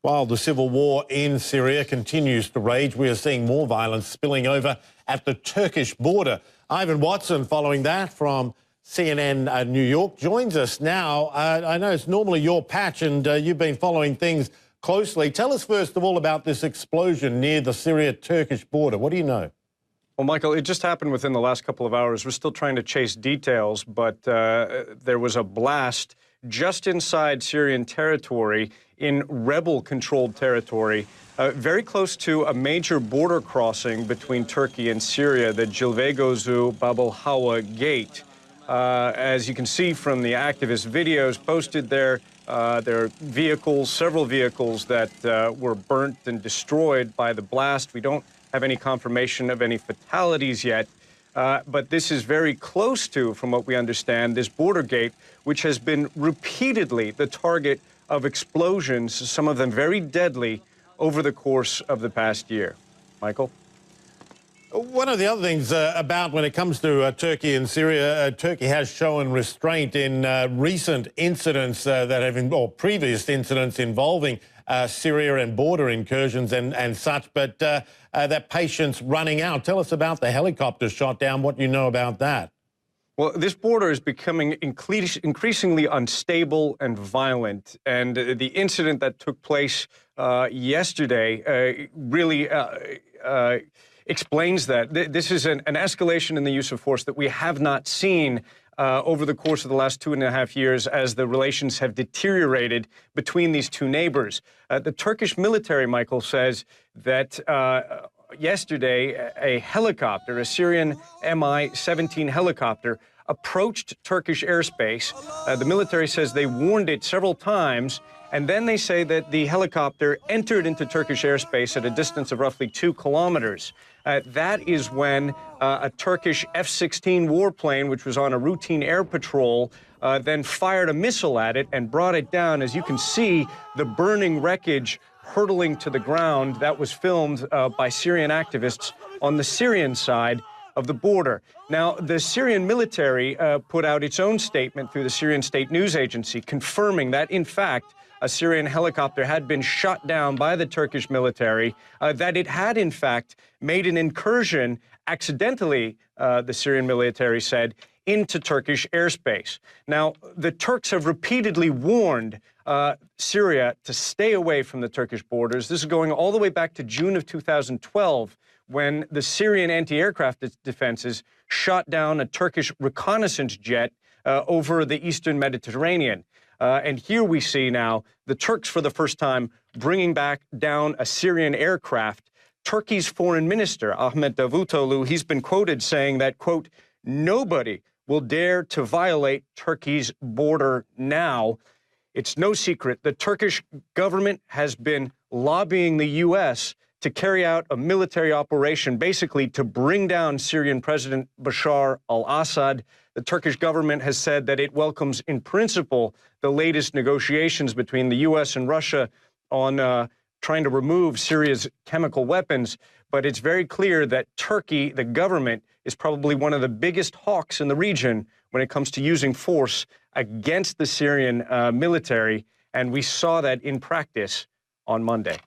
While the civil war in Syria continues to rage, we are seeing more violence spilling over at the Turkish border. Ivan Watson, following that from CNN New York, joins us now. I know it's normally your patch and you've been following things closely. Tell us first of all about this explosion near the Syria-Turkish border. What do you know? Well, Michael, it just happened within the last couple of hours. We're still trying to chase details, but there was a blast just inside Syrian territory in rebel-controlled territory, very close to a major border crossing between Turkey and Syria, the Cilvegozu Bab el Hawa Gate. As you can see from the activist videos posted there are vehicles, several vehicles that were burnt and destroyed by the blast. We don't have any confirmation of any fatalities yet. But this is very close to, from what we understand, this border gate, which has been repeatedly the target of explosions, some of them very deadly, over the course of the past year. Michael? One of the other things about when it comes to Turkey and Syria, Turkey has shown restraint in recent incidents that have been, or previous incidents involving Syria and border incursions and such, but that patience running out. Tell us about the helicopter shot down, what you know about that. Well, this border is becoming increasingly unstable and violent, and the incident that took place yesterday really explains that. This is an escalation in the use of force that we have not seen over the course of the last 2.5 years as the relations have deteriorated between these two neighbors. The Turkish military, Michael, says that yesterday a helicopter, a Syrian Mi-17 helicopter, approached Turkish airspace. The military says they warned it several times, and then they say that the helicopter entered into Turkish airspace at a distance of roughly 2 kilometers. That is when a Turkish F-16 warplane, which was on a routine air patrol, then fired a missile at it and brought it down. As you can see, the burning wreckage hurtling to the ground. That was filmed by Syrian activists on the Syrian side of the border. Now, the Syrian military put out its own statement through the Syrian State News Agency, confirming that, in fact, a Syrian helicopter had been shot down by the Turkish military, that it had, in fact, made an incursion accidentally, the Syrian military said, into Turkish airspace. Now, the Turks have repeatedly warned Syria to stay away from the Turkish borders. This is going all the way back to June of 2012, when the Syrian anti-aircraft defenses shot down a Turkish reconnaissance jet over the eastern Mediterranean. And here we see now the Turks, for the first time, bringing back down a Syrian aircraft. Turkey's foreign minister, Ahmet Davutoglu, he's been quoted saying that, quote, "Nobody will dare to violate Turkey's border now." It's no secret the Turkish government has been lobbying the U.S. to carry out a military operation, basically to bring down Syrian President Bashar al-Assad. The Turkish government has said that it welcomes, in principle, the latest negotiations between the U.S. and Russia on trying to remove Syria's chemical weapons. But it's very clear that Turkey, the government, is probably one of the biggest hawks in the region when it comes to using force against the Syrian military. And we saw that in practice on Monday.